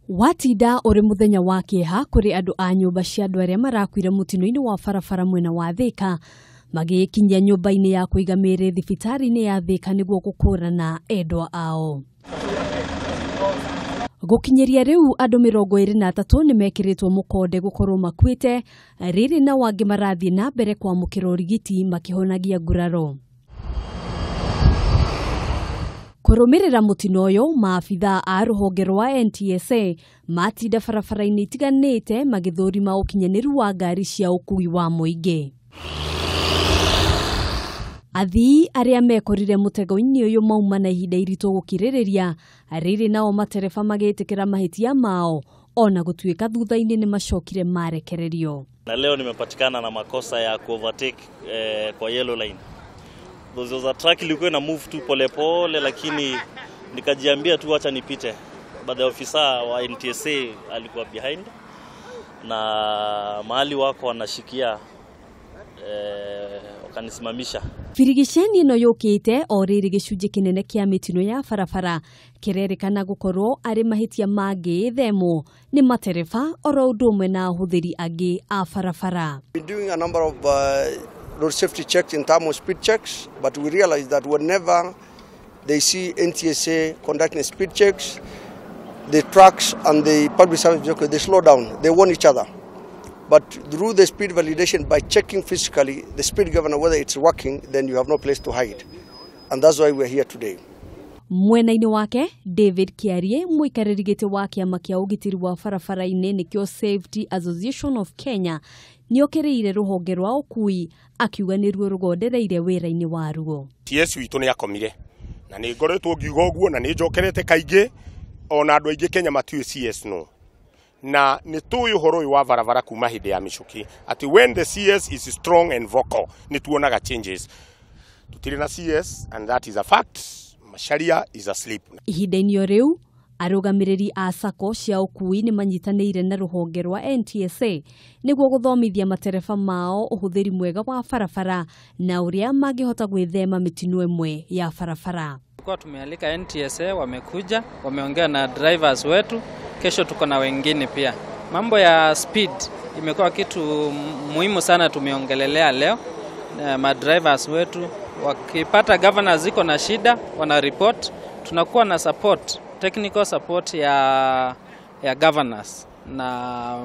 Watinda uri muthenya wa kieha kuri andu a nyumba cia andu aria marakuire mutino-ini wa barabara mwena wa Thika magikinyia nyumba-ini ya kuiga miri thibitari-ini ya Thika niguo gukurana endwa ao. Gukinyeria riu andu 23 nimekiritwo mukonde gukorwo makuite, riri na wangi marathie na mbere kwa mukiro urigiti makihonagia nguraro. Kurumirira mutino uyu maabitha a ruhonge rwa NTSA matinda barabara-ini itiganite magithurima ukinyaniru wa ngari cia ukui wa muingi. Athii aria mekorire mutego-ini uyu mauma na ihinda iritu gukiririria, riri nao matereba magitikira mahitia mao ona gutuika thutha-ini ni macokire marekererio. Na leo nimepatikana na makosa ya kuovertake kwa yellow line. Za truck ilikuwa na move tu pole pole, lakini nikajiambia tu acha nipite. Baada ya ofisa wa NTSA alikuwa behind na mahali wako wanashikia wakanisimamisha. Birigiceni no yukite oriri gicunji kinene kia mitino ya barabara kirerikana gukorwo ari mahitia magi themo ni matereba oro ndumwe na huthiri agi a barabara. Doing a number of road safety checks in terms of speed checks, but we realize that whenever they see NTSA conducting speed checks, the trucks and the public service vehicles, they slow down, they warn each other. But through the speed validation, by checking physically the speed governor whether it's working, then you have no place to hide. And that's why we're here today. Mwena-ini wake, David Kiarie, muikarĩri-gĩtĩ wa kĩama kĩa ũgitĩri wa barabara-ini nĩkĩo Safety Association of Kenya nĩokĩrĩire ruhonge rwa ũkui akiuga niruo rugondereire wĩra-ini waruo. CS witũ nĩ akomire na nĩ ngoretwo ngiuga ũguo na nĩ njokerete kaingĩ ona andũ aingĩ Kenya matiũĩ CS no. Na nĩ tũĩ ũhoro ũyũ wa barabara kuma hĩndĩ ya mĩcuki ati when the CS is strong and vocal nĩ tuonaga changes. Tutirĩ na CS and that is a fact. Sharia is asleep. Ihinda-ini riu arugamiriri a sako cia ukui ni manyitanĩire na ruhonge rwa NTSA niguo guthomithia matereba mao uhuthiri mwega wa barabara na uria mangihota gwithema mitino imwe ya barabara. Kwa tumealika NTSA wamekuja, wameongea na drivers wetu, kesho tuko na wengine pia. Mambo ya speed imekuwa kitu muhimu sana tumeongelelea leo. Madrivers wetu wakipata governors ziko na shida wana report, tunakuwa na support, technical support ya governors na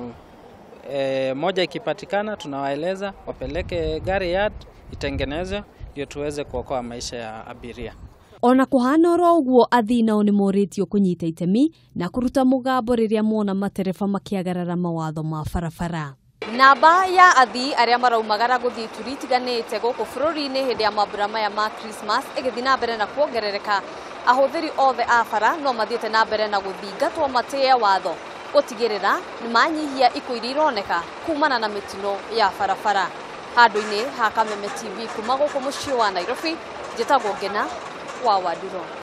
moja ikipatikana tunawaeleza wapeleke gari yard itengenezwe ndio tuweze kuokoa maisha ya abiria. Ona kuhana oro uguo athii nao ni moritio kunyita itemi na kuruta mugambo riria mona matereba makiagarara mawatho ma barabara. Namba ya athii aria maraumagara guthii turi itiganite guku bururi-ini hindi ya mambura maya ma Christmas igithii na mbere na kuongerereka. Ahuthiri othe a bara no mathiete na mbere na guthingatwo matie watho gutigirira ni manyihia ikuũ iria ironeka kuumana na mitino ya barabara. Handu-ini ha Kameme TV kuma guku mucii wa Nairobi, njitagwo Ngina wa Wandurwa.